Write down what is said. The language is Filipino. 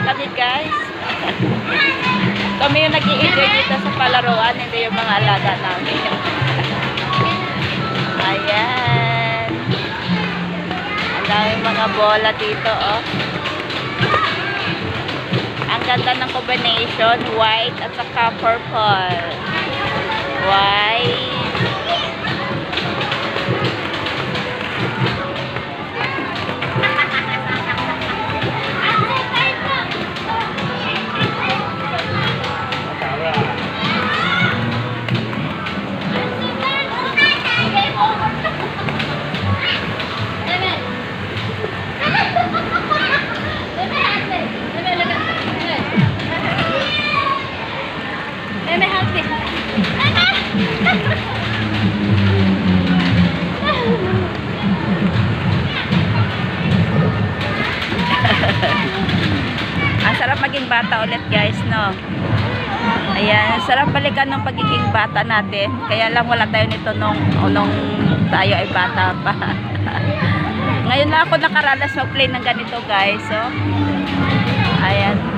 kami guys. Kami yung nag-i-enjoy dito sa palaruan, hindi yung mga alaga namin. Ayan. Ang daming mga bola dito, oh. Ang ganda ng combination, white at saka purple. White. Ang sarap maging bata ulit guys, no? Ayan, sarap balikan ng pagiging bata natin. Kaya lang wala tayo nito nung tayo ay bata pa. Ngayon na ako nakaranas mag-play ng ganito guys, so. Ayan.